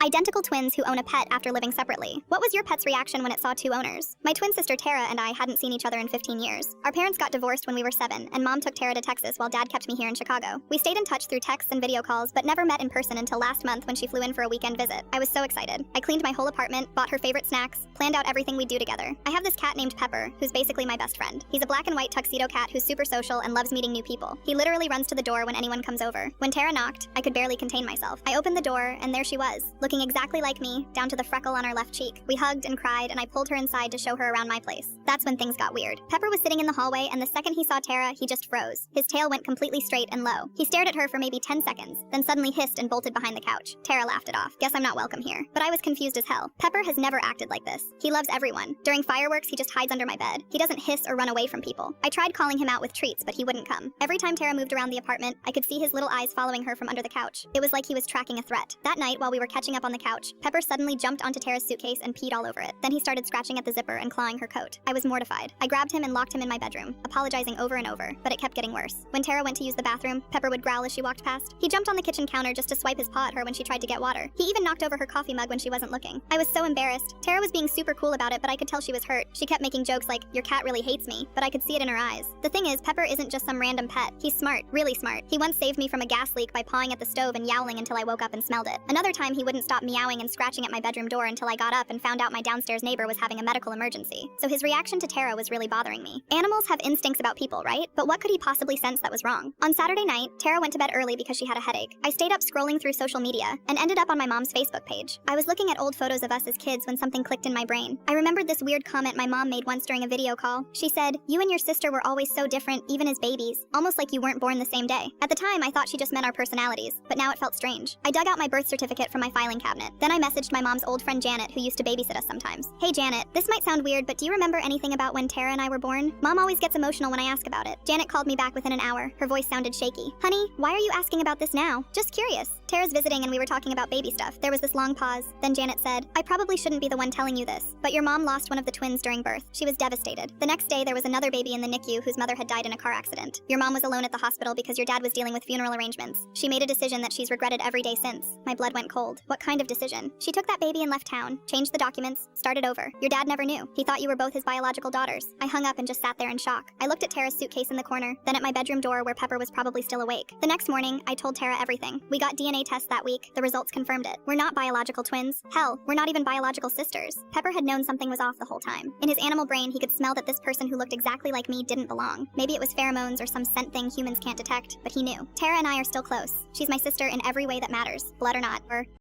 Identical twins who own a pet after living separately. What was your pet's reaction when it saw two owners? My twin sister Tara and I hadn't seen each other in 15 years. Our parents got divorced when we were 7, and Mom took Tara to Texas while Dad kept me here in Chicago. We stayed in touch through texts and video calls, but never met in person until last month when she flew in for a weekend visit. I was so excited. I cleaned my whole apartment, bought her favorite snacks, planned out everything we'd do together. I have this cat named Pepper, who's basically my best friend. He's a black and white tuxedo cat who's super social and loves meeting new people. He literally runs to the door when anyone comes over. When Tara knocked, I could barely contain myself. I opened the door, and there she was, looking exactly like me, down to the freckle on her left cheek. We hugged and cried, and I pulled her inside to show her around my place. That's when things got weird. Pepper was sitting in the hallway, and the second he saw Tara, he just froze. His tail went completely straight and low. He stared at her for maybe 10 seconds, then suddenly hissed and bolted behind the couch. Tara laughed it off. Guess I'm not welcome here. But I was confused as hell. Pepper has never acted like this. He loves everyone. During fireworks, he just hides under my bed. He doesn't hiss or run away from people. I tried calling him out with treats, but he wouldn't come. Every time Tara moved around the apartment, I could see his little eyes following her from under the couch. It was like he was tracking a threat. That night, while we were catching up on the couch, Pepper suddenly jumped onto Tara's suitcase and peed all over it. Then he started scratching at the zipper and clawing her coat. I was mortified. I grabbed him and locked him in my bedroom, apologizing over and over, but it kept getting worse. When Tara went to use the bathroom, Pepper would growl as she walked past. He jumped on the kitchen counter just to swipe his paw at her when she tried to get water. He even knocked over her coffee mug when she wasn't looking. I was so embarrassed. Tara was being super cool about it, but I could tell she was hurt. She kept making jokes like, "Your cat really hates me," but I could see it in her eyes. The thing is, Pepper isn't just some random pet. He's smart, really smart. He once saved me from a gas leak by pawing at the stove and yowling until I woke up and smelled it. Another time, he wouldn't stop meowing and scratching at my bedroom door until I got up and found out my downstairs neighbor was having a medical emergency. So his reaction to Tara was really bothering me. Animals have instincts about people, right? But what could he possibly sense that was wrong? On Saturday night, Tara went to bed early because she had a headache. I stayed up scrolling through social media and ended up on my mom's Facebook page. I was looking at old photos of us as kids when something clicked in my brain. I remembered this weird comment my mom made once during a video call. She said, "You and your sister were always so different, even as babies, almost like you weren't born the same day." At the time, I thought she just meant our personalities, but now it felt strange. I dug out my birth certificate from my filing cabinet. Then I messaged my mom's old friend Janet, who used to babysit us sometimes. "Hey Janet, this might sound weird, but do you remember anything about when Tara and I were born? Mom always gets emotional when I ask about it." Janet called me back within an hour. Her voice sounded shaky. "Honey, why are you asking about this now? Just curious. Tara's visiting and we were talking about baby stuff." There was this long pause. Then Janet said, "I probably shouldn't be the one telling you this, but your mom lost one of the twins during birth. She was devastated. The next day, there was another baby in the NICU whose mother had died in a car accident. Your mom was alone at the hospital because your dad was dealing with funeral arrangements. She made a decision that she's regretted every day since." My blood went cold. What kind of decision? "She took that baby and left town, changed the documents, started over. Your dad never knew. He thought you were both his biological daughters." I hung up and just sat there in shock. I looked at Tara's suitcase in the corner, then at my bedroom door where Pepper was probably still awake. The next morning, I told Tara everything. We got DNA tests that week. The results confirmed it. We're not biological twins. Hell, we're not even biological sisters. Pepper had known something was off the whole time. In his animal brain, he could smell that this person who looked exactly like me didn't belong. Maybe it was pheromones or some scent thing humans can't detect, but he knew. Tara and I are still close. She's my sister in every way that matters, blood or not.